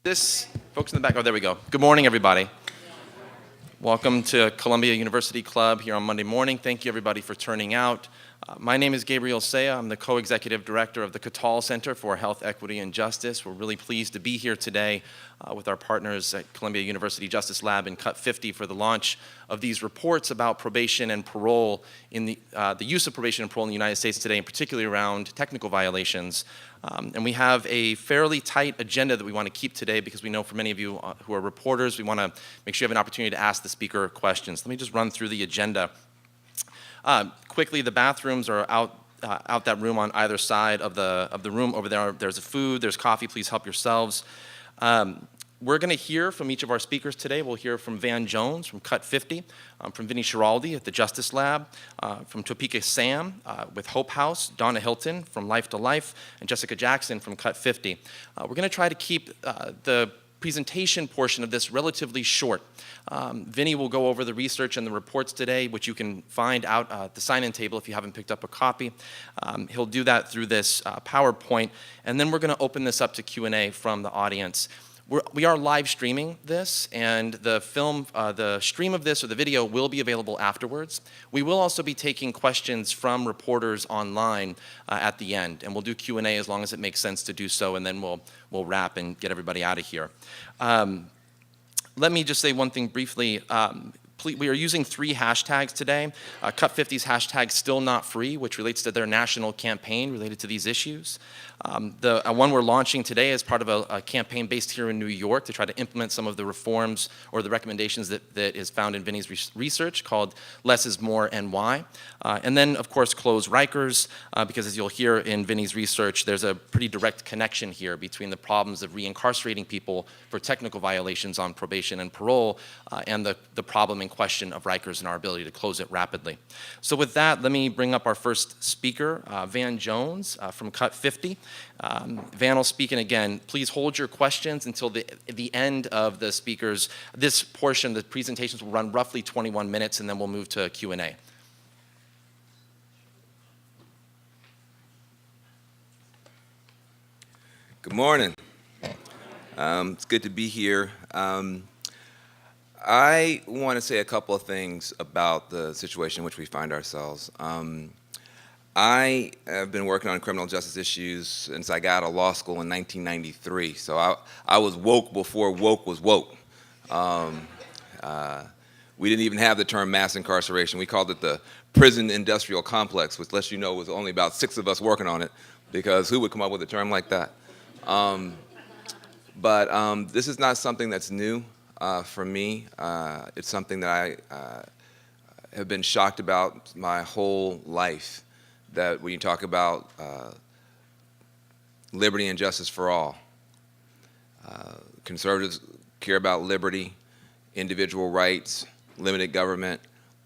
Folks in the back, oh, there we go. Good morning, everybody. Welcome to Columbia University Club here on Monday morning. Thank you, everybody, for turning out. My name is Gabriel Saya. I'm the co-executive director of the Cattell Center for Health, Equity, and Justice. We're really pleased to be here today with our partners at Columbia University Justice Lab and Cut 50 for the launch of these reports about probation and parole in the use of probation and parole in the United States today, and particularly around technical violations. And we have a fairly tight agenda that we want to keep today because we know for many of you who are reporters, we want to make sure you have an opportunity to ask the speaker questions. Let me just run through the agenda. Quickly, the bathrooms are out that room on either side of the room. Over there, there's food, there's coffee. Please help yourselves. We're going to hear from each of our speakers today. We'll hear from Van Jones from Cut 50, from Vinny Schiraldi at the Justice Lab, from Topeka Sam with Hope House, Donna Hilton from Life to Life, and Jessica Jackson from Cut 50. We're going to try to keep the presentation portion of this relatively short. Vinny will go over the research and the reports today, which you can find out at the sign-in table if you haven't picked up a copy. He'll do that through this PowerPoint, and then we're going to open this up to Q&A from the audience. We are live streaming this, and the stream of this or the video will be available afterwards. We will also be taking questions from reporters online at the end, and we'll do Q&A as long as it makes sense to do so, and then we'll wrap and get everybody out of here. Let me just say one thing briefly. We are using 3 hashtags today. Cut 50's hashtag Still Not Free, which relates to their national campaign related to these issues. The one we're launching today is part of a campaign based here in New York to try to implement some of the reforms or the recommendations that is found in Vinny's research called Less is More NY. And then, of course, Close Rikers, because as you'll hear in Vinny's research, there's a pretty direct connection here between the problems of reincarcerating people for technical violations on probation and parole and the problem in question of Rikers and our ability to close it rapidly. So with that, let me bring up our first speaker, Van Jones from Cut 50. Van will speak, and again, please hold your questions until the end of the speakers. This portion, the presentations will run roughly 21 minutes, and then we'll move to Q&A. Good morning. It's good to be here. I want to say a couple of things about the situation in which we find ourselves. I have been working on criminal justice issues since I got out of law school in 1993, so I was woke before woke was woke. We didn't even have the term mass incarceration. We called it the prison industrial complex, which lets you know was only about 6 of us working on it, because who would come up with a term like that? But this is not something that's new for me. It's something that I have been shocked about my whole life, that when you talk about liberty and justice for all, conservatives care about liberty, individual rights, limited government.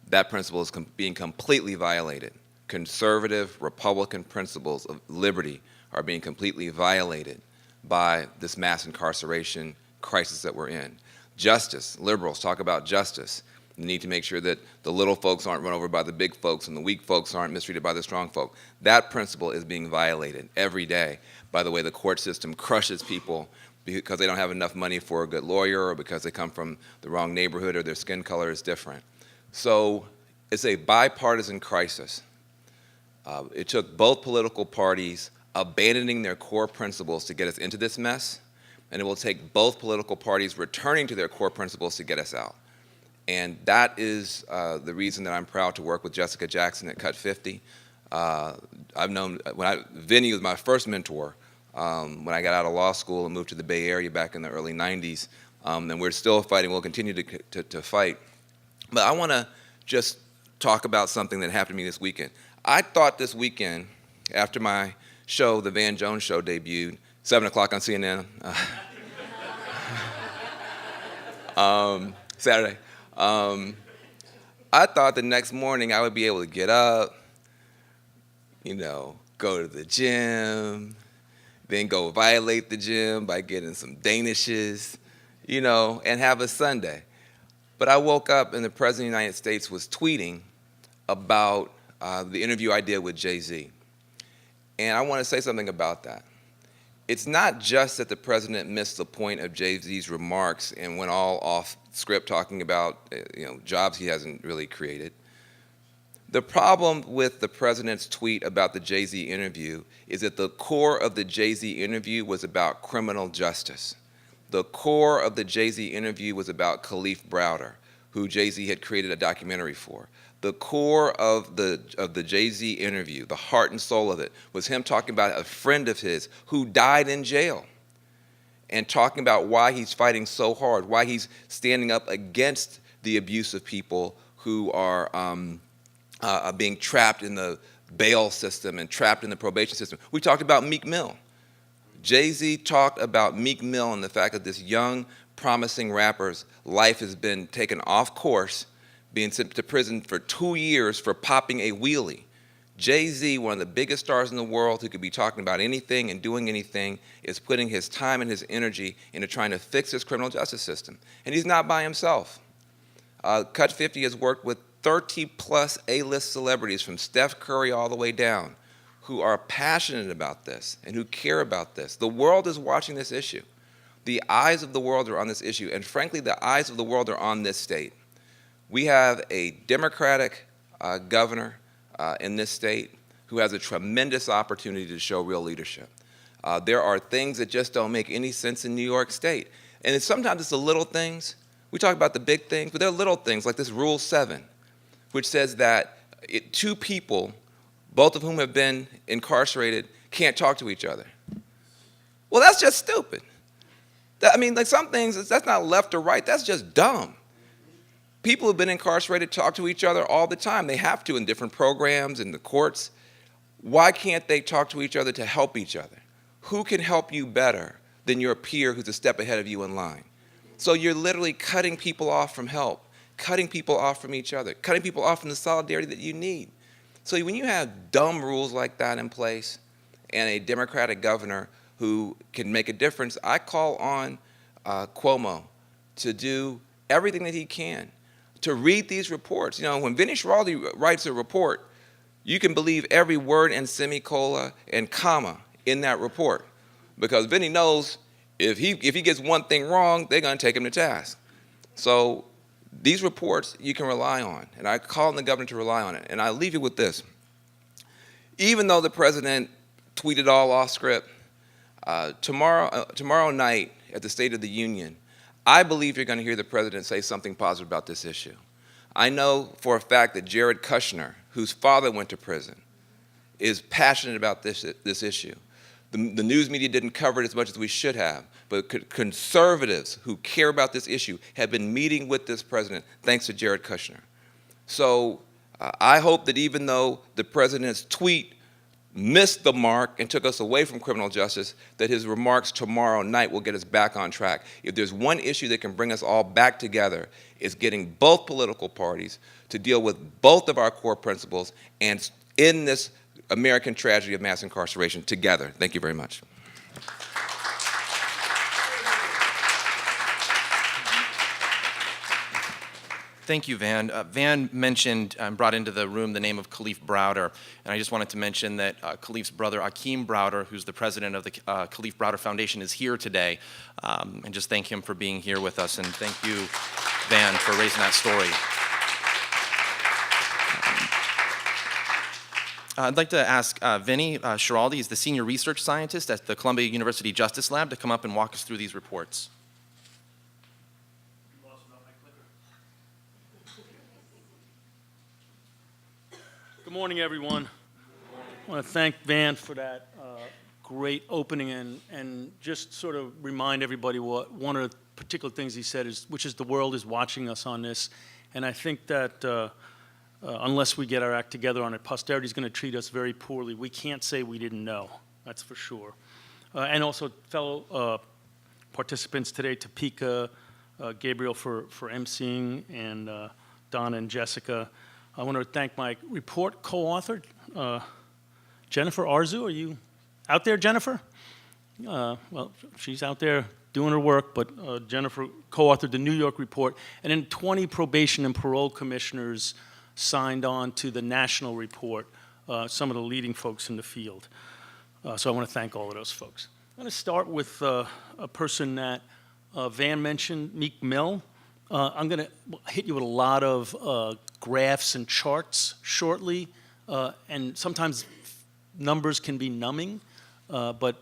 That principle is being completely violated. Conservative Republican principles of liberty are being completely violated by this mass incarceration crisis that we're in. Justice, liberals talk about justice. You need to make sure that the little folks aren't run over by the big folks and the weak folks aren't mistreated by the strong folk. That principle is being violated every day by the way the court system crushes people because they don't have enough money for a good lawyer, or because they come from the wrong neighborhood, or their skin color is different. So it's a bipartisan crisis. It took both political parties abandoning their core principles to get us into this mess, and it will take both political parties returning to their core principles to get us out. And that is the reason that I'm proud to work with Jessica Jackson at Cut 50. I've known, Vinny was my first mentor when I got out of law school and moved to the Bay Area back in the early 90s. And we're still fighting, we'll continue to fight. But I wanna just talk about something that happened to me this weekend. I thought this weekend, after my show, the Van Jones Show debuted, 7 o'clock on CNN, Saturday. I thought the next morning I would be able to get up, go to the gym, then go violate the gym by getting some Danishes, and have a Sunday. But I woke up and the President of the United States was tweeting about the interview I did with Jay-Z. And I want to say something about that. it's not just that the president missed the point of Jay-Z's remarks and went all off script talking about jobs he hasn't really created. The problem with the president's tweet about the Jay-Z interview is that the core of the Jay-Z interview was about criminal justice. The core of the Jay-Z interview was about Khalif Browder, who Jay-Z had created a documentary for. The core of the Jay-Z interview, the heart and soul of it, was him talking about a friend of his who died in jail and talking about why he's fighting so hard, why he's standing up against the abuse of people who are being trapped in the bail system and trapped in the probation system. We talked about Meek Mill. Jay-Z talked about Meek Mill and the fact that this young, promising rapper's life has been taken off course, being sent to prison for 2 years for popping a wheelie. Jay-Z, one of the biggest stars in the world who could be talking about anything and doing anything, is putting his time and his energy into trying to fix his criminal justice system. And he's not by himself. Cut 50 has worked with 30-plus A-list celebrities from Steph Curry all the way down who are passionate about this and who care about this. The world is watching this issue. The eyes of the world are on this issue, and frankly, the eyes of the world are on this state. We have a Democratic governor in this state who has a tremendous opportunity to show real leadership. There are things that just don't make any sense in New York State. And sometimes it's the little things. We talk about the big things, but there are little things like this Rule 7, which says that two people, both of whom have been incarcerated, can't talk to each other. Well, that's just stupid. Some things, that's not left or right. That's just dumb. People who've been incarcerated talk to each other all the time. They have to in different programs, in the courts. Why can't they talk to each other to help each other? Who can help you better than your peer who's a step ahead of you in line? So you're literally cutting people off from help, cutting people off from each other, cutting people off from the solidarity that you need. So when you have dumb rules like that in place and a Democratic governor who can make a difference, I call on Cuomo to do everything that he can to read these reports. When Vinny Schiraldi writes a report, you can believe every word and semicolon and comma in that report, because Vinny knows if he gets one thing wrong, they're going to take him to task. So these reports you can rely on, and I call on the governor to rely on it. And I leave you with this. Even though the president tweeted all off script, tomorrow night at the State of the Union, I believe you're going to hear the president say something positive about this issue. I know for a fact that Jared Kushner, whose father went to prison, is passionate about this issue. The news media didn't cover it as much as we should have, but conservatives who care about this issue have been meeting with this president thanks to Jared Kushner. So I hope that even though the president's tweet missed the mark and took us away from criminal justice, that his remarks tomorrow night will get us back on track. If there's one issue that can bring us all back together, it's getting both political parties to deal with both of our core principles and end this American tragedy of mass incarceration together. Thank you very much. Thank you, Van. Van mentioned and brought into the room the name of Khalif Browder, and I just wanted to mention that Khalif's brother, Akeem Browder, who's the president of the Khalif Browder Foundation, is here today, and just thank him for being here with us, and thank you, Van, for raising that story. I'd like to ask Vinny Schiraldi, he's the senior research scientist at the Columbia University Justice Lab, to come up and walk us through these reports. Good morning, everyone. I want to thank Van for that great opening and just sort of remind everybody what one of the particular things he said is, which is the world is watching us on this. And I think that unless we get our act together on it, posterity is going to treat us very poorly. We can't say we didn't know, that's for sure. And also fellow participants today, Topeka, Gabriel for emceeing, and Donna and Jessica. I want to thank my report co-author, Jennifer Arzu. Are you out there, Jennifer? Well, she's out there doing her work, but Jennifer co-authored the New York report, and then 20 probation and parole commissioners signed on to the national report, some of the leading folks in the field. So I want to thank all of those folks. I'm going to start with a person that Van mentioned, Meek Mill. I'm going to hit you with a lot of graphs and charts shortly, and sometimes numbers can be numbing, but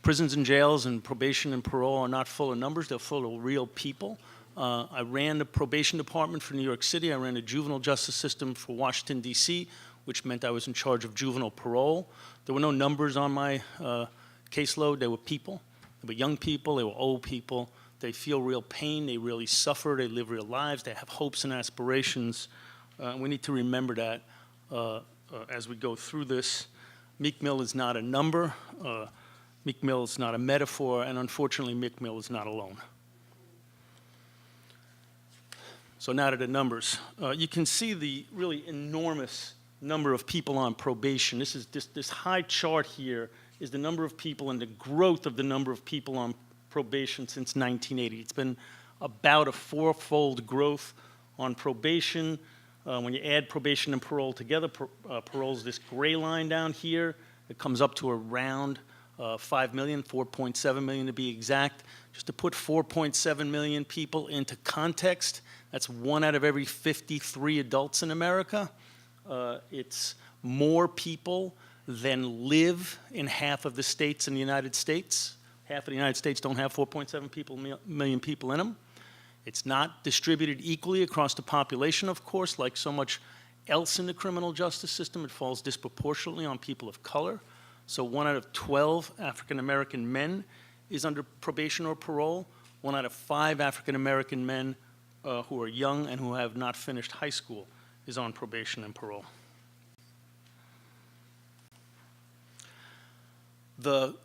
prisons and jails and probation and parole are not full of numbers, they're full of real people. I ran the probation department for New York City. I ran the juvenile justice system for Washington, D.C., which meant I was in charge of juvenile parole. There were no numbers on my caseload. They were people. They were young people. They were old people. They feel real pain. They really suffer. They live real lives. They have hopes and aspirations. We need to remember that as we go through this. Meek Mill is not a number. Meek Mill is not a metaphor. And unfortunately, Meek Mill is not alone. So now to the numbers. You can see the really enormous number of people on probation. This high chart here is the number of people and the growth of the number of people on probation since 1980. It's been about a fourfold growth on probation. When you add probation and parole together, parole's this gray line down here. It comes up to around 5 million, 4.7 million to be exact. Just to put 4.7 million people into context, that's 1 out of every 53 adults in America. It's more people than live in half of the states in the United States. Half of the United States don't have 4.7 million people in them. It's not distributed equally across the population, of course, like so much else in the criminal justice system. It falls disproportionately on people of color. So 1 out of 12 African American men is under probation or parole. 1 out of 5 African American men who are young and who have not finished high school is on probation and parole. The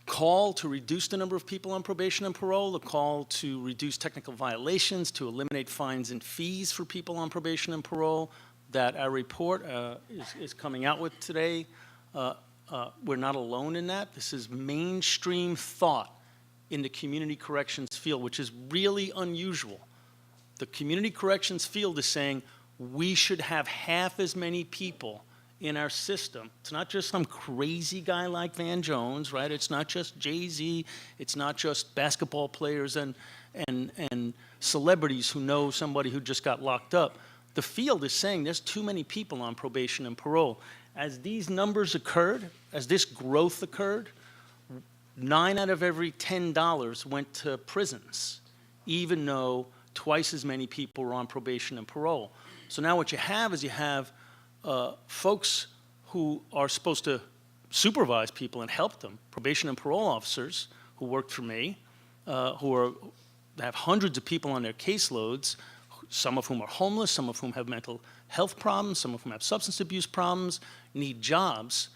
call to reduce the number of people on probation and parole, the call to reduce technical violations, to eliminate fines and fees for people on probation and parole that our report is coming out with today. We're not alone in that. This is mainstream thought in the community corrections field, which is really unusual. The community corrections field is saying we should have half as many people in our system. It's not just some crazy guy like Van Jones, right? It's not just Jay-Z. It's not just basketball players and celebrities who know somebody who just got locked up. The field is saying there's too many people on probation and parole. As these numbers occurred, as this growth occurred, 9 out of every $10 went to prisons, even though twice as many people were on probation and parole. So now what you have is you have folks who are supposed to supervise people and help them, probation and parole officers who worked for me, who have hundreds of people on their caseloads, some of whom are homeless, some of whom have mental health problems, some of whom have substance abuse problems, need jobs,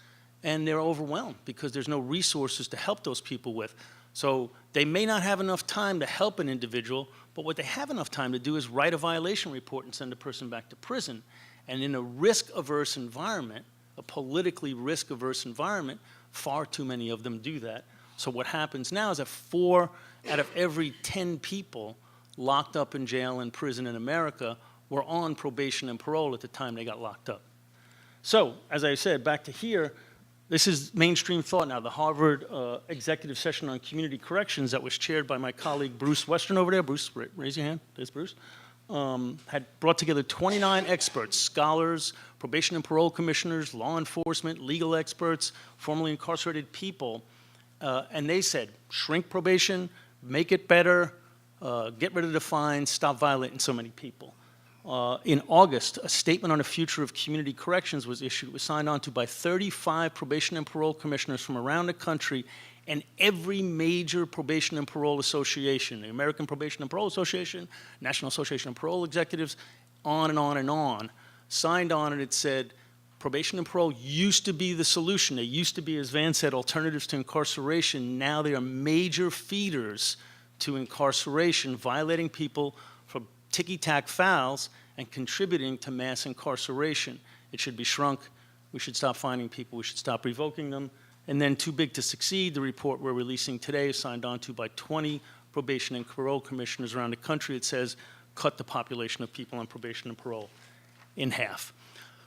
and they're overwhelmed because there's no resources to help those people with. So they may not have enough time to help an individual, but what they have enough time to do is write a violation report and send a person back to prison. And in a risk-averse environment, a politically risk-averse environment, far too many of them do that. So what happens now is that 4 out of every 10 people locked up in jail and prison in America were on probation and parole at the time they got locked up. So, as I said, back to here, this is mainstream thought now. The Harvard Executive Session on Community Corrections that was chaired by my colleague Bruce Western over there. Bruce, raise your hand. There's Bruce. Had brought together 29 experts, scholars, probation and parole commissioners, law enforcement, legal experts, formerly incarcerated people, and they said, shrink probation, make it better, get rid of the fines, stop violating so many people. In August, a statement on the future of community corrections was issued. It was signed on to by 35 probation and parole commissioners from around the country and every major probation and parole association, the American Probation and Parole Association, National Association of Parole Executives, on and on and on, signed on, and it said, probation and parole used to be the solution. They used to be, as Van said, alternatives to incarceration. Now they are major feeders to incarceration, violating people for ticky-tack fouls and contributing to mass incarceration. It should be shrunk. We should stop finding people. We should stop revoking them. And then Too Big to Succeed, the report we're releasing today, is signed on to by 20 probation and parole commissioners around the country. It says cut the population of people on probation and parole in half.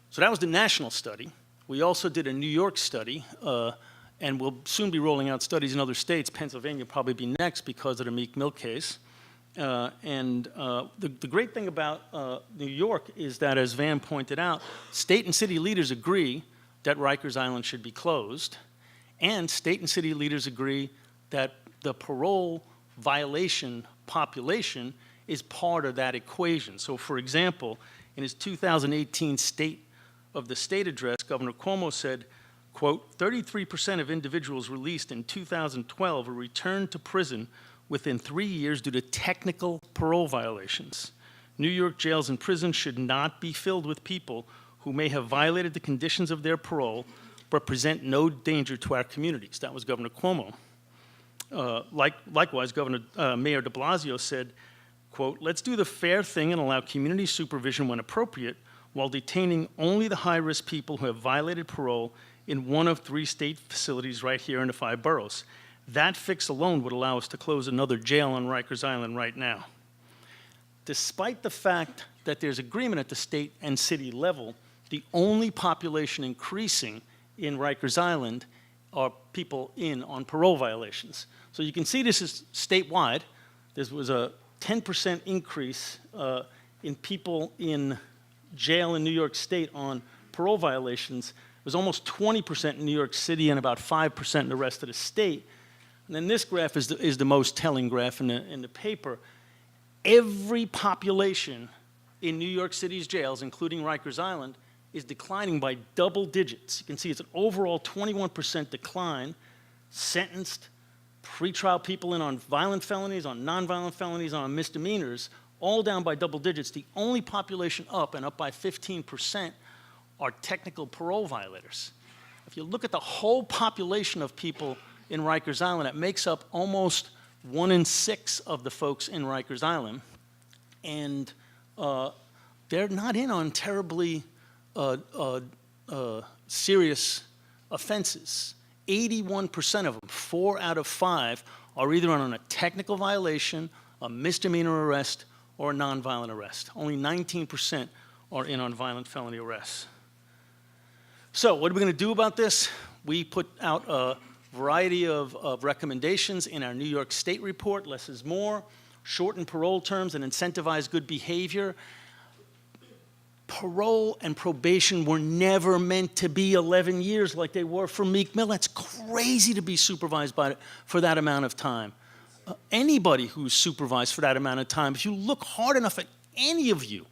So that was the national study. We also did a New York study, and we'll soon be rolling out studies in other states. Pennsylvania will probably be next because of the Meek Mill case. The great thing about New York is that, as Van pointed out, state and city leaders agree that Rikers Island should be closed, and state and city leaders agree that the parole violation population is part of that equation. So, for example, in his 2018 State of the State address, Governor Cuomo said, quote, 33% of individuals released in 2012 were returned to prison within 3 years due to technical parole violations. New York jails and prisons should not be filled with people who may have violated the conditions of their parole but present no danger to our communities. That was Governor Cuomo. Likewise, Mayor de Blasio said, quote, let's do the fair thing and allow community supervision when appropriate while detaining only the high-risk people who have violated parole in one of 3 state facilities right here in the 5 boroughs. That fix alone would allow us to close another jail on Rikers Island right now. Despite the fact that there's agreement at the state and city level, the only population increasing in Rikers Island are people in on parole violations. So you can see this is statewide. There was a 10% increase in people in jail in New York State on parole violations. It was almost 20% in New York City and about 5% in the rest of the state. And then this graph is the most telling graph in the paper. Every population in New York City's jails, including Rikers Island, is declining by double digits. You can see it's an overall 21% decline. Sentenced, pretrial people in on violent felonies, on nonviolent felonies, on misdemeanors, all down by double digits. The only population up, and up by 15%, are technical parole violators. If you look at the whole population of people in Rikers Island, it makes up almost 1 in 6 of the folks in Rikers Island. And they're not in on terribly serious offenses. 81% of them, 4 out of 5, are either on a technical violation, a misdemeanor arrest, or a nonviolent arrest. Only 19% are in on violent felony arrests. So what are we going to do about this? We put out a variety of recommendations in our New York State report, less is more, shorten parole terms and incentivize good behavior. Parole and probation were never meant to be 11 years like they were for Meek Mill. That's crazy to be supervised for that amount of time. Anybody who's supervised for that amount of time, if you look hard enough at any of you,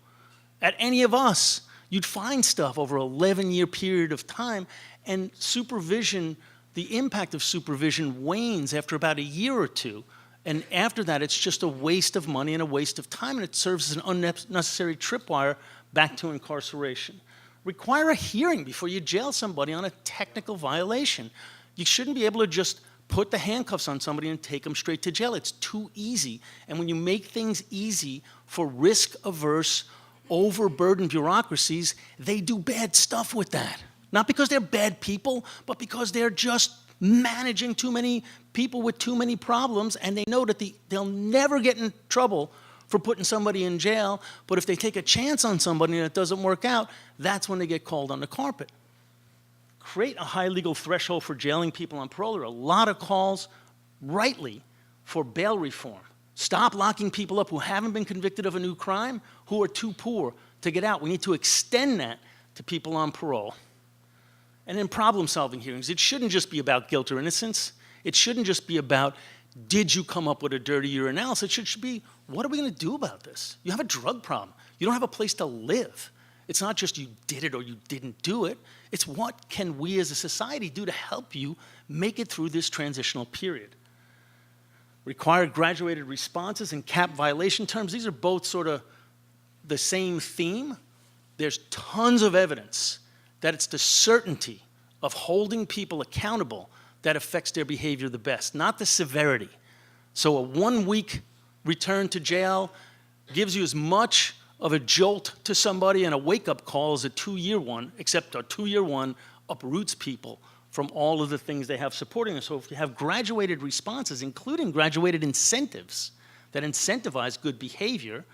at any of us, you'd find stuff over an 11-year period of time, and supervision, the impact of supervision wanes after about a year or two. And after that, it's just a waste of money and a waste of time, and it serves as an unnecessary tripwire back to incarceration. Require a hearing before you jail somebody on a technical violation. You shouldn't be able to just put the handcuffs on somebody and take them straight to jail. It's too easy. And when you make things easy for risk-averse, overburdened bureaucracies, they do bad stuff with that. Not because they're bad people, but because they're just managing too many people with too many problems, and they know that they'll never get in trouble for putting somebody in jail, but if they take a chance on somebody and it doesn't work out, that's when they get called on the carpet. Create a high legal threshold for jailing people on parole. There are a lot of calls, rightly, for bail reform. Stop locking people up who haven't been convicted of a new crime, who are too poor to get out. We need to extend that to people on parole. And then problem-solving hearings. It shouldn't just be about guilt or innocence. It shouldn't just be about, did you come up with a dirty urinalysis? It should be, what are we going to do about this? You have a drug problem. You don't have a place to live. It's not just you did it or you didn't do it. It's what can we as a society do to help you make it through this transitional period. Require graduated responses and cap violation terms. These are both sort of the same theme. There's tons of evidence that it's the certainty of holding people accountable that affects their behavior the best, not the severity. So a 1-week return to jail gives you as much of a jolt to somebody and a wake-up call as a 2-year one, except a 2-year one uproots people from all of the things they have supporting them. So if you have graduated responses, including graduated incentives that incentivize good behavior,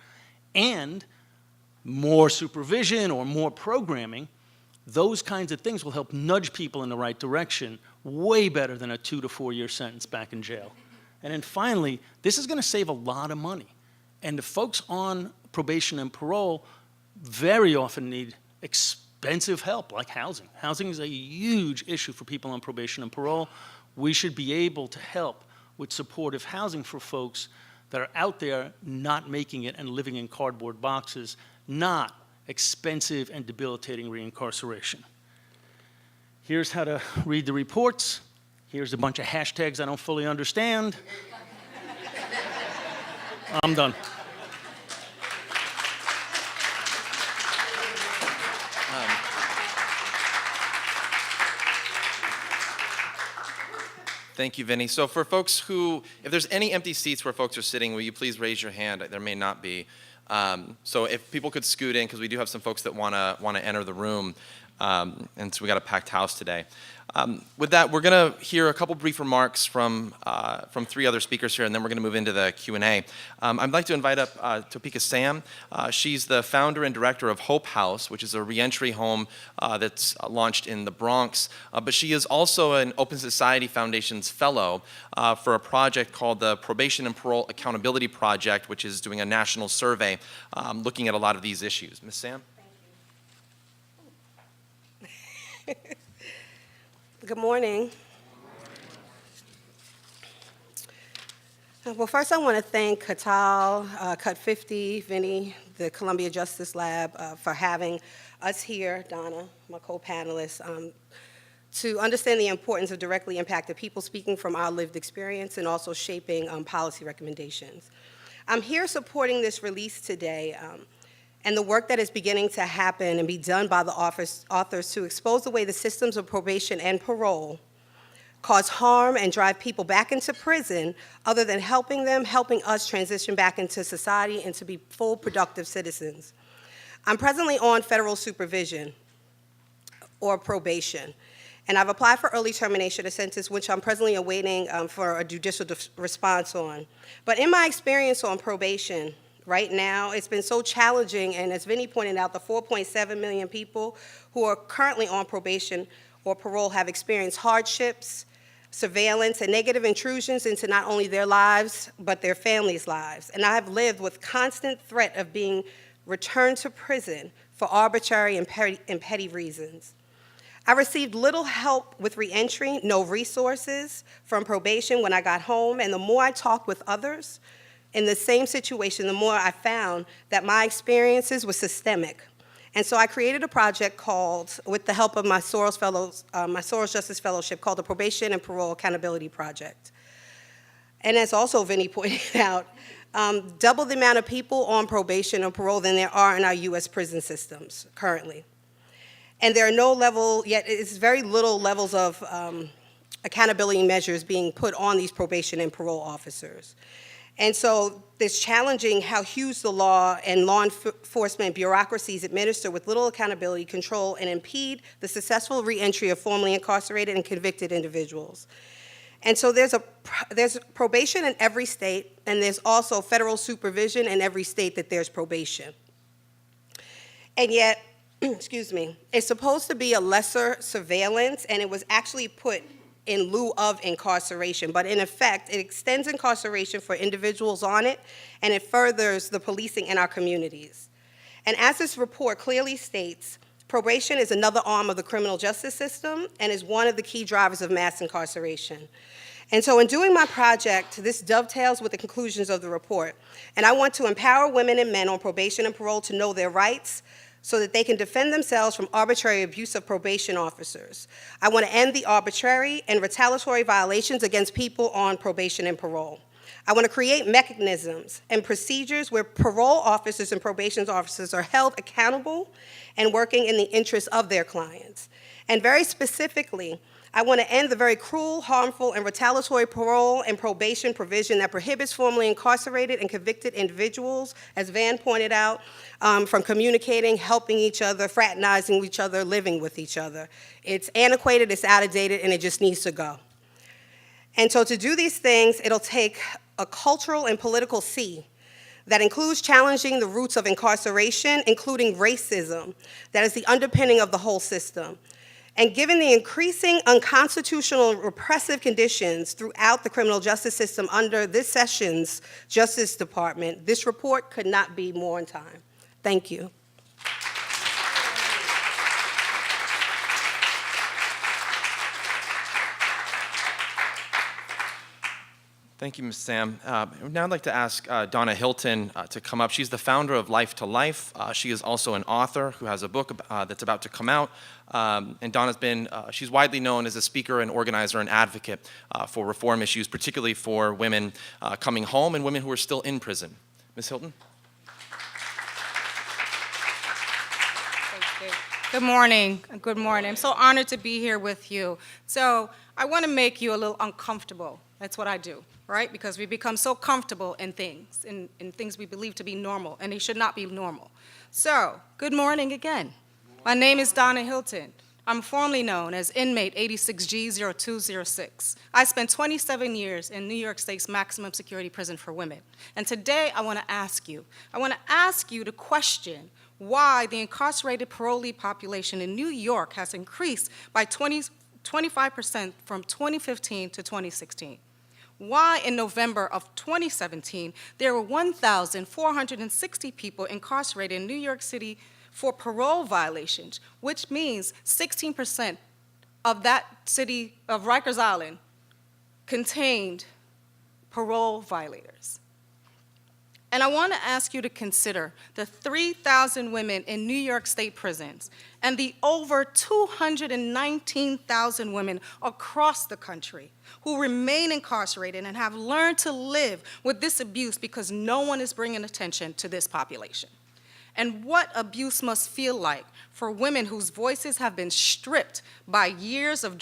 and more supervision or more programming, Those kinds of things will help nudge people in the right direction way better than a 2 to 4 year sentence back in jail. And then finally, this is going to save a lot of money. And the folks on probation and parole very often need expensive help, like housing. Housing is a huge issue for people on probation and parole. We should be able to help with supportive housing for folks that are out there not making it and living in cardboard boxes, not expensive and debilitating reincarceration. Here's how to read the reports. Here's a bunch of hashtags I don't fully understand. I'm done. Thank you, Vinny. So for folks who, if there's any empty seats where folks are sitting, will you please raise your hand? There may not be. So if people could scoot in, because we do have some folks that want to enter the room, and so we got a packed house today. With that, we're going to hear a couple brief remarks from 3 other speakers here, and then we're going to move into the Q&A. I'd like to invite up Topeka Sam. She's the founder and director of Hope House, which is a reentry home that's launched in the Bronx. But she is also an Open Society Foundation's fellow for a project called the Probation and Parole Accountability Project, which is doing a national survey looking at a lot of these issues. Ms. Sam? Good morning. Well, first I want to thank Katal, Cut 50, Vinny, the Columbia Justice Lab for having us here, Donna, my co-panelist, to understand the importance of directly impacted people speaking from our lived experience and also shaping policy recommendations. I'm here supporting this release today and the work that is beginning to happen and be done by the authors to expose the way the systems of probation and parole cause harm and drive people back into prison, other than helping us transition back into society and to be full, productive citizens. I'm presently on federal supervision or probation, and I've applied for early termination of sentence, which I'm presently awaiting for a judicial response on. But in my experience on probation, right now, it's been so challenging, and as Vinny pointed out, the 4.7 million people who are currently on probation or parole have experienced hardships, surveillance, and negative intrusions into not only their lives, but their families' lives. And I have lived with constant threat of being returned to prison for arbitrary and petty reasons. I received little help with reentry, no resources from probation when I got home, and the more I talked with others in the same situation, the more I found that my experiences were systemic. And so I created a project called, with the help of my Soros Justice Fellowship, called the Probation and Parole Accountability Project. And as also Vinny pointed out, double the amount of people on probation and parole than there are in our US prison systems currently. And there are it's very little levels of accountability measures being put on these probation and parole officers. And so it's challenging how huge the law and law enforcement bureaucracies administer with little accountability, control, and impede the successful reentry of formerly incarcerated and convicted individuals. And so there's probation in every state, and there's also federal supervision in every state that there's probation. And yet, excuse me, it's supposed to be a lesser surveillance, and it was actually put in lieu of incarceration. But in effect, it extends incarceration for individuals on it, and it furthers the policing in our communities. And as this report clearly states, probation is another arm of the criminal justice system and is one of the key drivers of mass incarceration. And so in doing my project, this dovetails with the conclusions of the report. And I want to empower women and men on probation and parole to know their rights, so that they can defend themselves from arbitrary abuse of probation officers. I want to end the arbitrary and retaliatory violations against people on probation and parole. I want to create mechanisms and procedures where parole officers and probation officers are held accountable and working in the interests of their clients. And very specifically, I want to end the very cruel, harmful, and retaliatory parole and probation provision that prohibits formerly incarcerated and convicted individuals, as Van pointed out, from communicating, helping each other, fraternizing with each other, living with each other. It's antiquated, it's outdated, and it just needs to go. And so to do these things, it'll take a cultural and political sea that includes challenging the roots of incarceration, including racism, that is the underpinning of the whole system. And given the increasing unconstitutional repressive conditions throughout the criminal justice system under this session's Justice Department, this report could not be more on time. Thank you. Thank you, Ms. Sam. Now I'd like to ask Donna Hilton to come up. She's the founder of Life to Life. She is also an author who has a book that's about to come out. And Donna's she's widely known as a speaker and organizer and advocate for reform issues, particularly for women coming home and women who are still in prison. Ms. Hilton? Good morning. Good morning. I'm so honored to be here with you. So I want to make you a little uncomfortable. That's what I do, right? Because we become so comfortable in things we believe to be normal, and they should not be normal. So, good morning again. My name is Donna Hilton. I'm formerly known as inmate 86G0206. I spent 27 years in New York State's maximum security prison for women. And today I want to ask you to question why the incarcerated parolee population in New York has increased by 25% from 2015 to 2016. Why in November of 2017, there were 1,460 people incarcerated in New York City for parole violations, which means 16% of that city of Rikers Island contained parole violators. And I want to ask you to consider the 3,000 women in New York State prisons and the over 219,000 women across the country who remain incarcerated and have learned to live with this abuse because no one is bringing attention to this population. And what abuse must feel like for women whose voices have been stripped by years of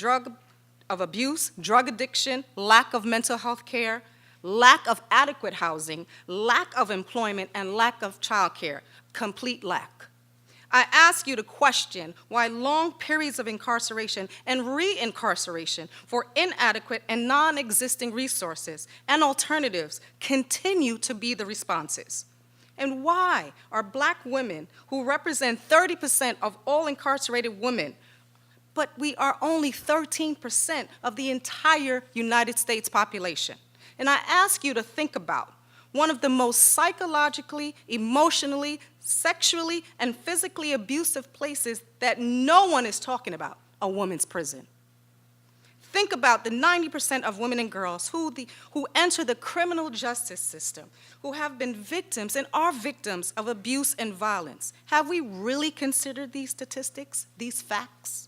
abuse, drug addiction, lack of mental health care, lack of adequate housing, lack of employment, and lack of childcare, complete lack. I ask you to question why long periods of incarceration and re-incarceration for inadequate and non-existing resources and alternatives continue to be the responses. And why are Black women, who represent 30% of all incarcerated women, but we are only 13% of the entire United States population? And I ask you to think about one of the most psychologically, emotionally, sexually, and physically abusive places that no one is talking about, a woman's prison. Think about the 90% of women and girls who enter the criminal justice system, who have been victims and are victims of abuse and violence. Have we really considered these statistics, these facts?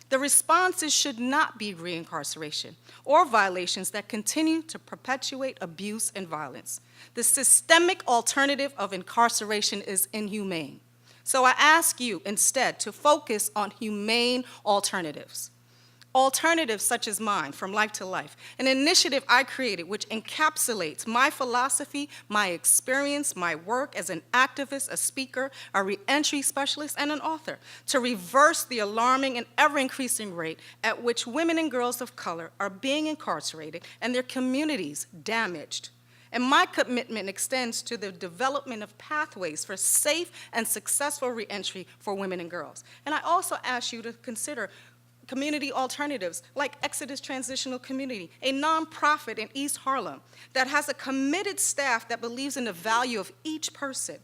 The responses should not be reincarceration or violations that continue to perpetuate abuse and violence. The systemic alternative of incarceration is inhumane. So I ask you instead to focus on humane alternatives. Alternatives such as mine, From Life to Life, an initiative I created which encapsulates my philosophy, my experience, my work as an activist, a speaker, a reentry specialist, and an author, to reverse the alarming and ever-increasing rate at which women and girls of color are being incarcerated and their communities damaged. And my commitment extends to the development of pathways for safe and successful reentry for women and girls. And I also ask you to consider community alternatives like Exodus Transitional Community, a nonprofit in East Harlem that has a committed staff that believes in the value of each person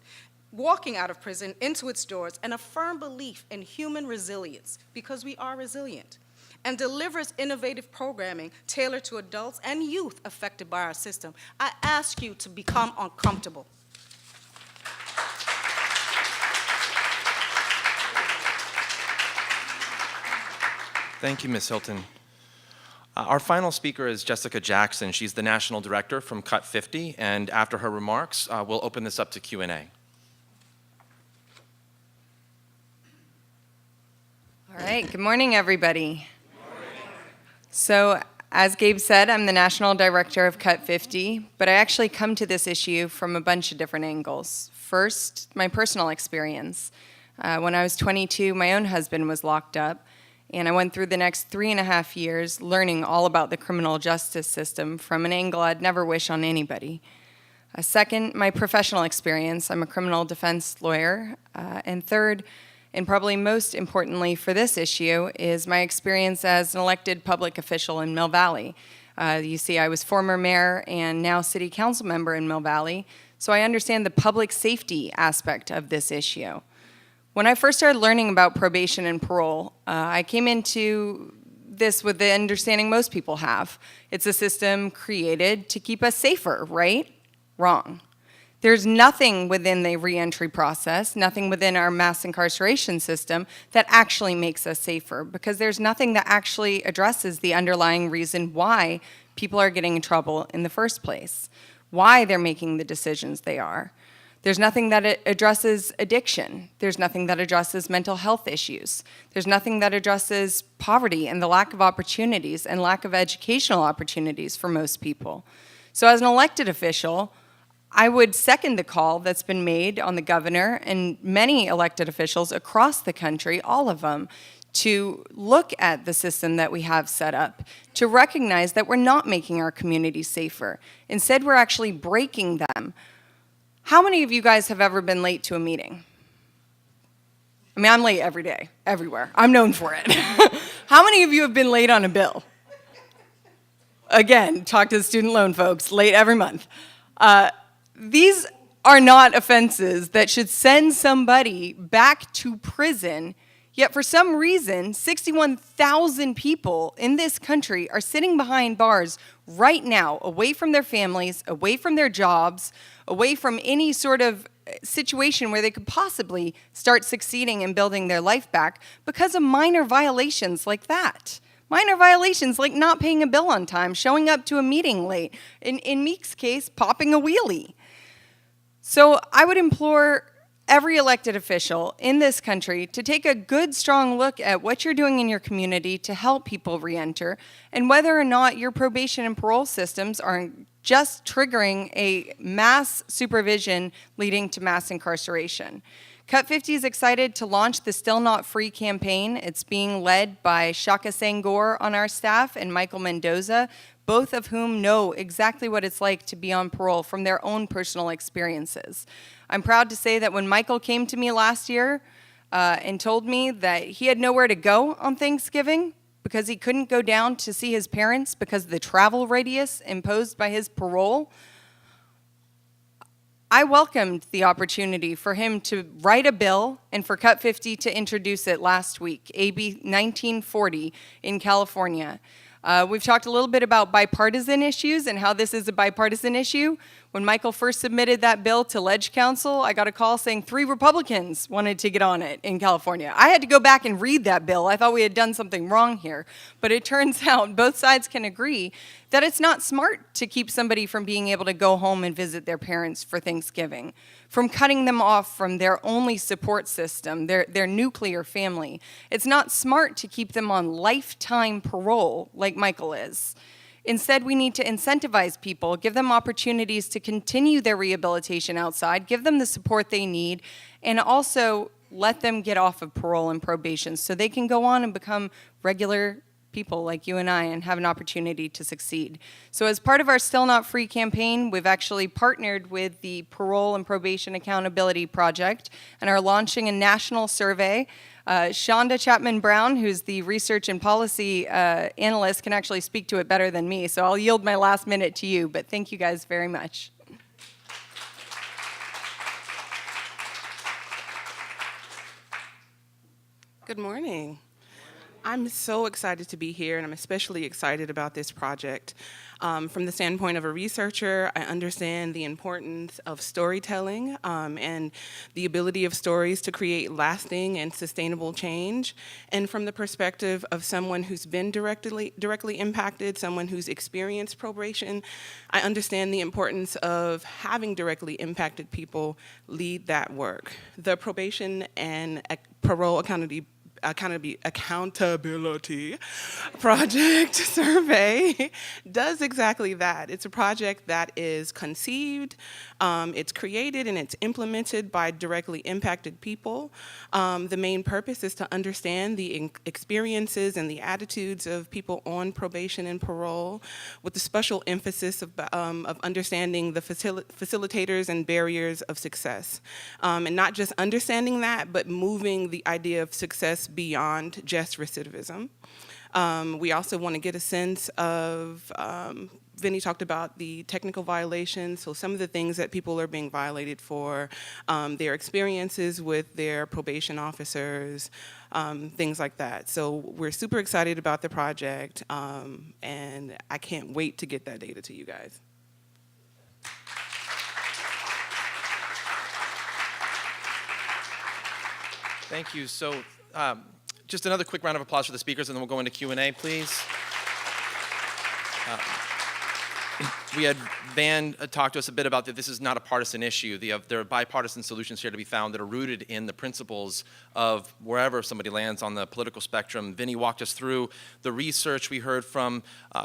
walking out of prison into its doors and a firm belief in human resilience, because we are resilient, and delivers innovative programming tailored to adults and youth affected by our system. I ask you to become uncomfortable. Thank you, Ms. Hilton. Our final speaker is Jessica Jackson. She's the National Director from Cut 50, and after her remarks, we'll open this up to Q&A. All right, good morning, everybody. Good morning. So, as Gabe said, I'm the National Director of Cut 50, but I actually come to this issue from a bunch of different angles. First, my personal experience. When I was 22, my own husband was locked up, and I went through the next 3.5 years learning all about the criminal justice system from an angle I'd never wish on anybody. Second, my professional experience. I'm a criminal defense lawyer. And third, and probably most importantly for this issue, is my experience as an elected public official in Mill Valley. You see, I was former mayor and now city council member in Mill Valley, so I understand the public safety aspect of this issue. When I first started learning about probation and parole, I came into this with the understanding most people have. It's a system created to keep us safer, right? Wrong. There's nothing within the reentry process, nothing within our mass incarceration system that actually makes us safer, because there's nothing that actually addresses the underlying reason why people are getting in trouble in the first place, why they're making the decisions they are. There's nothing that addresses addiction. There's nothing that addresses mental health issues. There's nothing that addresses poverty and the lack of opportunities and lack of educational opportunities for most people. So as an elected official, I would second the call that's been made on the governor and many elected officials across the country, all of them, to look at the system that we have set up, to recognize that we're not making our communities safer. Instead, we're actually breaking them. How many of you guys have ever been late to a meeting? I mean, I'm late every day, everywhere. I'm known for it. How many of you have been late on a bill? Again, talk to the student loan folks, late every month. These are not offenses that should send somebody back to prison, yet for some reason, 61,000 people in this country are sitting behind bars right now, away from their families, away from their jobs, away from any sort of situation where they could possibly start succeeding and building their life back because of minor violations like that. Minor violations like not paying a bill on time, showing up to a meeting late, in Meek's case, popping a wheelie. So I would implore every elected official in this country to take a good, strong look at what you're doing in your community to help people reenter, and whether or not your probation and parole systems are just triggering a mass supervision leading to mass incarceration. Cut 50 is excited to launch the Still Not Free campaign. It's being led by Shaka Sangor on our staff and Michael Mendoza, both of whom know exactly what it's like to be on parole from their own personal experiences. I'm proud to say that when Michael came to me last year and told me that he had nowhere to go on Thanksgiving because he couldn't go down to see his parents because of the travel radius imposed by his parole, I welcomed the opportunity for him to write a bill and for Cut 50 to introduce it last week, AB 1940 in California. We've talked a little bit about bipartisan issues and how this is a bipartisan issue. When Michael first submitted that bill to Ledge Council, I got a call saying 3 Republicans wanted to get on it in California. I had to go back and read that bill. I thought we had done something wrong here. But it turns out both sides can agree that it's not smart to keep somebody from being able to go home and visit their parents for Thanksgiving, from cutting them off from their only support system, their nuclear family. It's not smart to keep them on lifetime parole like Michael is. Instead, we need to incentivize people, give them opportunities to continue their rehabilitation outside, give them the support they need, and also let them get off of parole and probation so they can go on and become regular people like you and I and have an opportunity to succeed. So as part of our Still Not Free campaign, we've actually partnered with the Parole and Probation Accountability Project and are launching a national survey. Shonda Chapman-Brown, who's the research and policy analyst, can actually speak to it better than me, so I'll yield my last minute to you, but thank you guys very much. Good morning. I'm so excited to be here, and I'm especially excited about this project. From the standpoint of a researcher, I understand the importance of storytelling and the ability of stories to create lasting and sustainable change. And from the perspective of someone who's been directly impacted, someone who's experienced probation, I understand the importance of having directly impacted people lead that work. The Probation and Parole accountability project survey does exactly that. It's a project that is conceived, it's created, and it's implemented by directly impacted people. The main purpose is to understand the experiences and the attitudes of people on probation and parole, with the special emphasis of understanding the facilitators and barriers of success. And not just understanding that, but moving the idea of success beyond just recidivism. We also want to get a sense of, Vinny talked about the technical violations, so some of the things that people are being violated for, their experiences with their probation officers, things like that. So we're super excited about the project, and I can't wait to get that data to you guys. Thank you. So just another quick round of applause for the speakers, and then we'll go into Q&A, please. We had Van talk to us a bit about that this is not a partisan issue. There are bipartisan solutions here to be found that are rooted in the principles of wherever somebody lands on the political spectrum. Vinny walked us through the research we heard from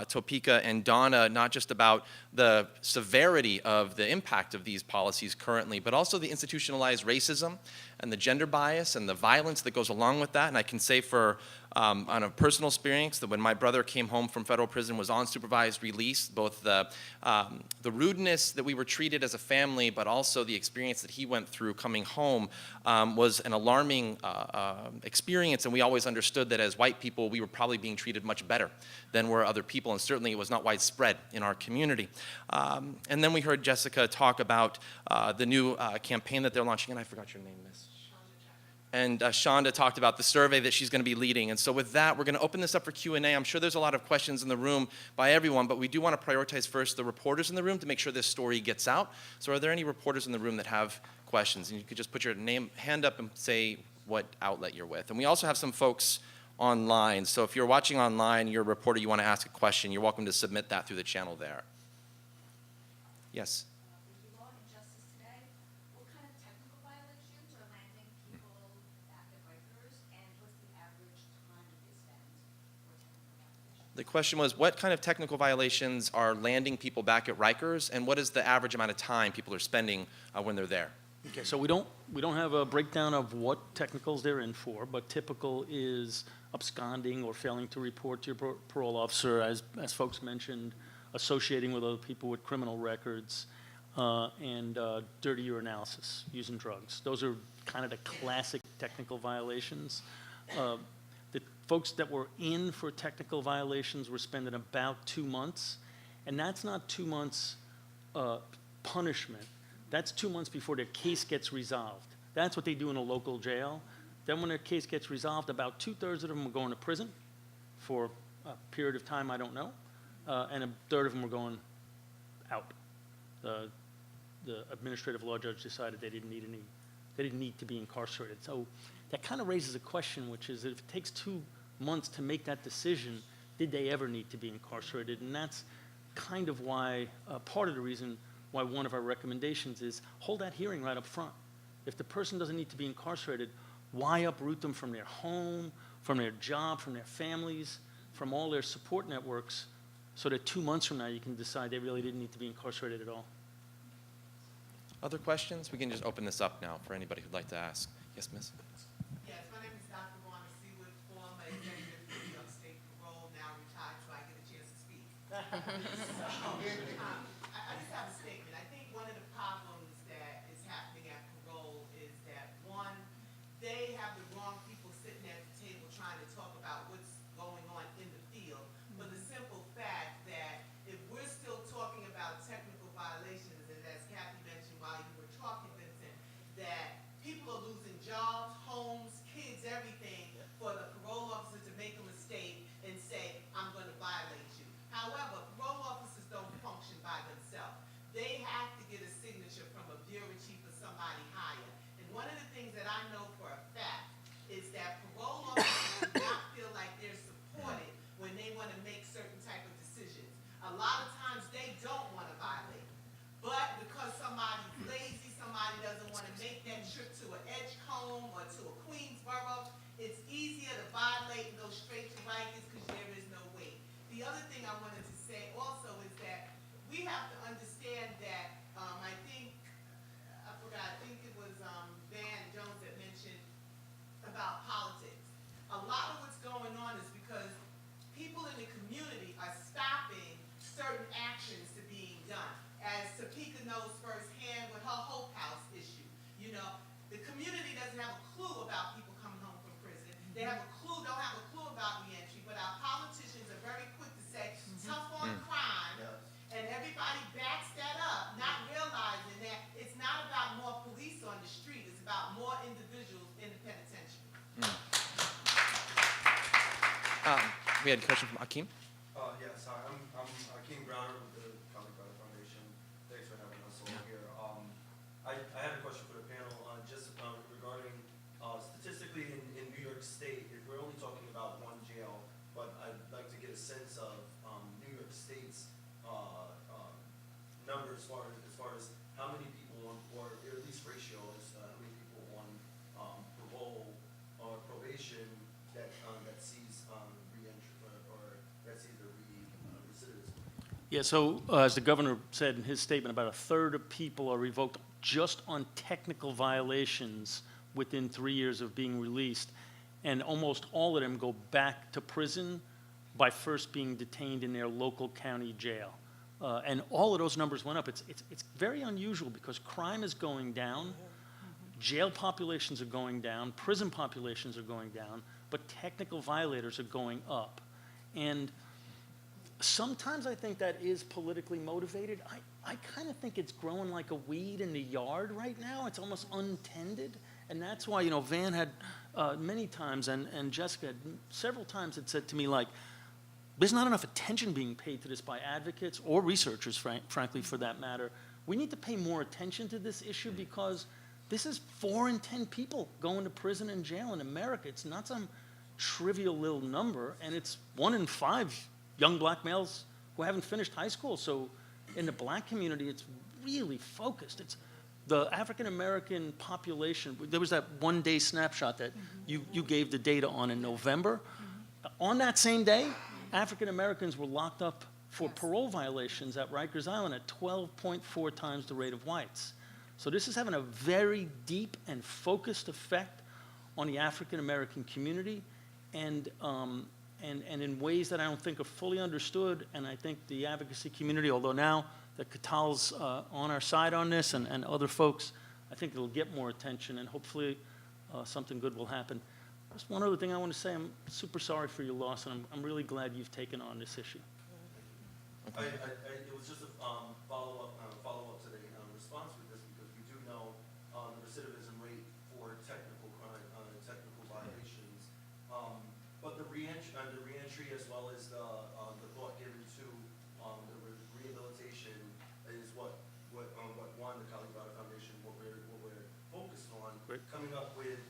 Topeka and Donna, not just about the severity of the impact of these policies currently, but also the institutionalized racism and the gender bias and the violence that goes along with that. And I can say on a personal experience that when my brother came home from federal prison, was on supervised release, both the rudeness that we were treated as a family, but also the experience that he went through coming home was an alarming experience. And we always understood that as white people, we were probably being treated much better than were other people. And certainly it was not widespread in our community. And then we heard Jessica talk about the new campaign that they're launching. And I forgot your name, Miss. And Shonda talked about the survey that she's going to be leading. And so with that, we're going to open this up for Q&A. I'm sure there's a lot of questions in the room by everyone, but we do want to prioritize first the reporters in the room to make sure this story gets out. So are there any reporters in the room that have questions? And you could just put your hand up and say what outlet you're with. And we also have some folks online. So if you're watching online, you're a reporter, you want to ask a question, you're welcome to submit that through the channel there. Yes. The question was, what kind of technical violations are landing people back at Rikers, and what is the average amount of time people are spending when they're there? Okay, so we don't have a breakdown of what technicals they're in for, but typical is absconding or failing to report to your parole officer, as folks mentioned, associating with other people with criminal records, and dirty urinalysis, using drugs. Those are kind of the classic technical violations. The folks that were in for technical violations were spending about 2 months, and that's not 2 months punishment. That's 2 months before their case gets resolved. That's what they do in a local jail. Then when their case gets resolved, about 2/3 of them are going to prison for a period of time I don't know, and 1/3 of them were going out. The administrative law judge decided they didn't need to be incarcerated. So that kind of raises a question, which is if it takes 2 months to make that decision, did they ever need to be incarcerated? And that's kind of why, part of the reason why one of our recommendations is hold that hearing right up front. If the person doesn't need to be incarcerated, why uproot them from their home, from their job, from their families, from all their support networks, so that 2 months from now you can decide they really didn't need to be incarcerated at all? Other questions? We can just open this up now for anybody who'd like to ask. Yes, miss? Yes, my name is Dr. Wanda Seawood, former executive for New York State Parole, now retired, so I get a chance to speak. I just have a statement. I think one of the problems that is happening at parole is that, one, they have the wrong people sitting at the table trying to talk about what's going on in the field, for the simple fact that if we're still talking about technical violations, and as Kathy mentioned while you were talking, Vincent, that people are losing jobs, homes, kids, everything, for the parole officer to make a mistake and say, I'm going to violate you. However, parole officers don't function by about more individuals in the penitentiary. We had a question from Akeem. Yes, hi, I'm Akeem Browner with the Antiquated Foundation. Thanks for having us all here. I had a question for the panel, just regarding statistically in New York State, if we're only talking about one jail, but I'd like to get a sense of New York State's number as far as how many people on, or at least ratios, how many people on parole or probation that sees re-entry or that sees the recidivism. Yeah, so as the governor said in his statement, about a third of people are revoked just on technical violations within 3 years of being released. And almost all of them go back to prison by first being detained in their local county jail. And all of those numbers went up. It's very unusual because crime is going down, jail populations are going down, prison populations are going down, but technical violators are going up. And sometimes I think that is politically motivated. I kind of think it's growing like a weed in the yard right now. It's almost untended. And that's why, Van had many times, and Jessica had several times had said to me, like, there's not enough attention being paid to this by advocates or researchers, frankly, for that matter. We need to pay more attention to this issue because this is 4 in 10 people going to prison and jail in America. It's not some trivial little number, and it's 1 in 5 young black males who haven't finished high school. So in the black community, it's really focused. It's the African American population. There was that one-day snapshot that you gave the data on in November. On that same day, African Americans were locked up for parole violations at Rikers Island at 12.4 times the rate of whites. So this is having a very deep and focused effect on the African American community, and in ways that I don't think are fully understood. And I think the advocacy community, although now that Katal's on our side on this and other folks, I think it'll get more attention, and hopefully something good will happen. Just one other thing I want to say, I'm super sorry for your loss, and I'm really glad you've taken on this issue. It was just a follow-up to the response with this, because we do know the recidivism rate for technical crime, technical violations, but the reentry as well as the thought given to the rehabilitation is what one, the Kalibata Foundation, what we're focused on. Great. Coming up with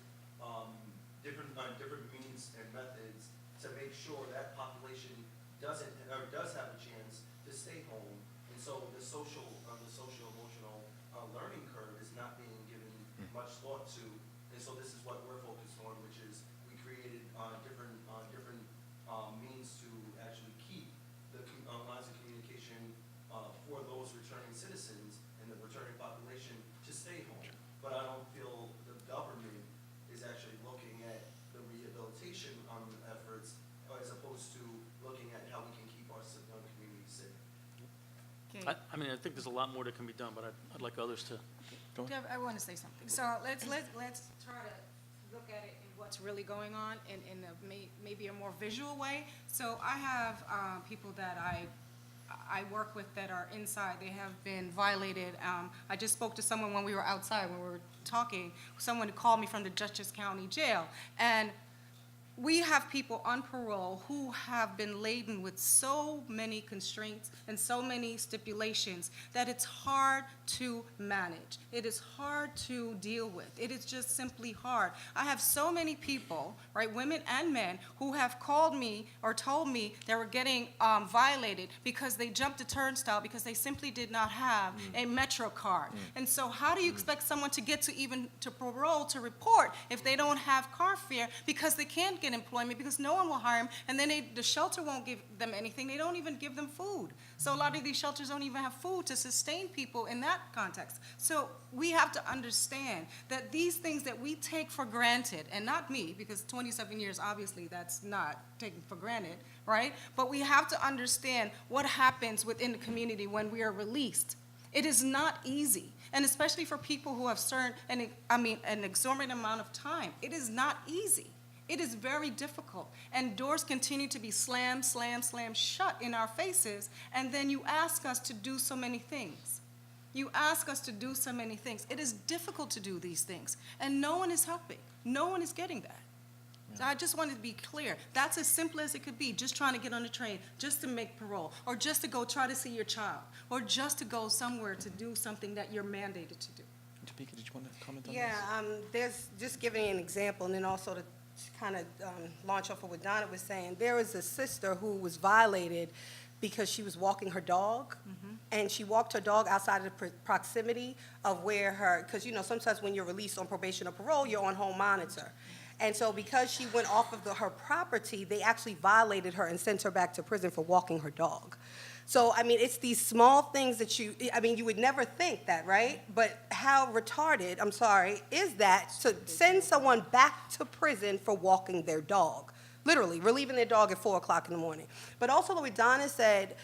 different means and methods to make sure that population does have a chance to stay home. And so the social emotional learning curve is not being given much thought to. And so this is what we're focused on, which is we created different means to actually keep the lines of communication for those returning citizens and the returning population to stay home. But I don't feel the government is actually looking at the rehabilitation efforts as opposed to looking at how we can keep our community safe. Okay. I mean, I think there's a lot more that can be done, but I'd like others to. Jeff, I want to say something. So let's try to look at it in what's really going on in maybe a more visual way. So I have people that I work with that are inside. They have been violated. I just spoke to someone when we were outside, when we were talking, someone who called me from the Dutchess County Jail. And we have people on parole who have been laden with so many constraints and so many stipulations that it's hard to manage. It is hard to deal with. It is just simply hard. I have so many people, right, women and men, who have called me or told me they were getting violated because they jumped a turnstile because they simply did not have a Metro card. And so how do you expect someone to get to even to parole to report if they don't have car fare because they can't get employment because no one will hire them, and then the shelter won't give them anything. They don't even give them food. So a lot of these shelters don't even have food to sustain people in that context. So we have to understand that these things that we take for granted, and not me, because 27 years, obviously that's not taken for granted, right? But we have to understand what happens within the community when we are released. It is not easy, and especially for people who have served an exorbitant amount of time. It is not easy. It is very difficult, and doors continue to be slammed, slammed, slammed shut in our faces, and then you ask us to do so many things. You ask us to do so many things. It is difficult to do these things, and no one is helping. No one is getting that. So I just wanted to be clear. That's as simple as it could be, just trying to get on the train, just to make parole, or just to go try to see your child, or just to go somewhere to do something that you're mandated to do. Topeka, did you want to comment on Yeah, this? there's, just giving an example, and then also to kind of launch off of what Donna was saying, there was a sister who was violated because she was walking her dog, and she walked her dog outside of the proximity of where her, because you know, sometimes when you're released on probation or parole, you're on home monitor. And so because she went off of her property, they actually violated her and sent her back to prison for walking her dog. So, I mean, it's these small things that you would never think that, right? But how retarded, I'm sorry, is that to send someone back to prison for walking their dog? Literally, relieving their dog at 4 o'clock in the morning. But also, what Donna said,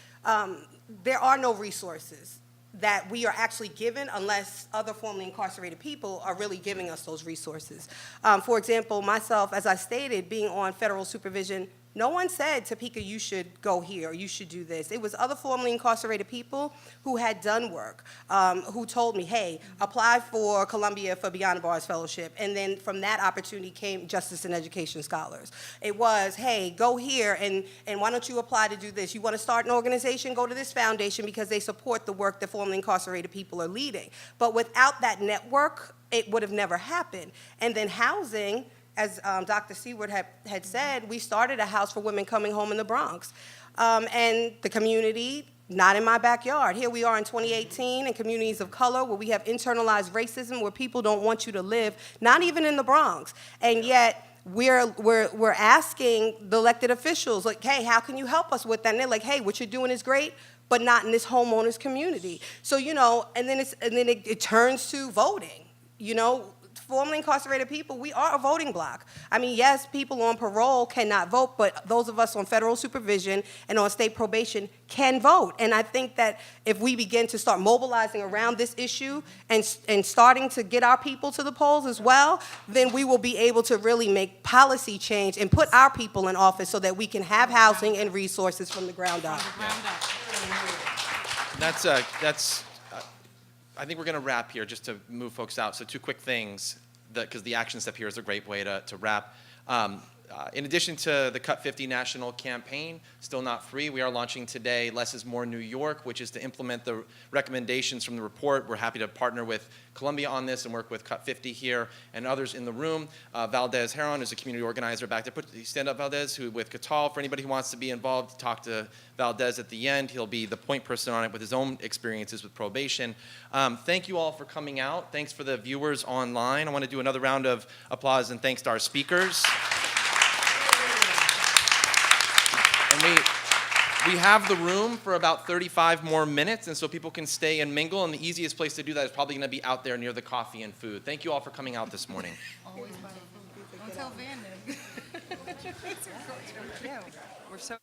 there are no resources that we are actually given unless other formerly incarcerated people are really giving us those resources. For example, myself, as I stated, being on federal supervision, no one said, Topeka, you should go here, or you should do this. It was other formerly incarcerated people who had done work, who told me, hey, apply for Columbia for Beyond the Bars Fellowship. And then from that opportunity came Justice and Education Scholars. It was, hey, go here, and why don't you apply to do this? You want to start an organization? Go to this foundation because they support the work that formerly incarcerated people are leading. But without that network, it would have never happened. And then housing, as Dr. Seward had said, we started a house for women coming home in the Bronx. And the community, not in my backyard. Here we are in 2018 in communities of color where we have internalized racism, where people don't want you to live, not even in the Bronx. And yet, we're asking the elected officials, like, hey, how can you help us with that? And they're like, hey, what you're doing is great, but not in this homeowners community. So, you know, and then it turns to voting, you know. Formerly incarcerated people, we are a voting bloc. I mean, yes, people on parole cannot vote, but those of us on federal supervision and on state probation can vote. And I think that if we begin to start mobilizing around this issue and starting to get our people to the polls as well, then we will be able to really make policy change and put our people in office so that we can have housing and resources from the ground up. That's I think we're going to wrap here just to move folks out. So 2 quick things, because the action step here is a great way to wrap. In addition to the Cut 50 national campaign, still not free, we are launching today Less is More New York, which is to implement the recommendations from the report. We're happy to partner with Columbia on this and work with Cut 50 here and others in the room. Valdez Heron is a community organizer back there. Stand up, Valdez, who with Catal. For anybody who wants to be involved, talk to Valdez at the end. He'll be the point person on it with his own experiences with probation. Thank you all for coming out. Thanks for the viewers online. I want to do another round of applause and thanks to our speakers. And we have the room for about 35 more minutes, and so people can stay and mingle, and the easiest place to do that is probably going to be out there near the coffee and food. Thank you all for coming out this morning. Always buy food. Don't tell Van. We're so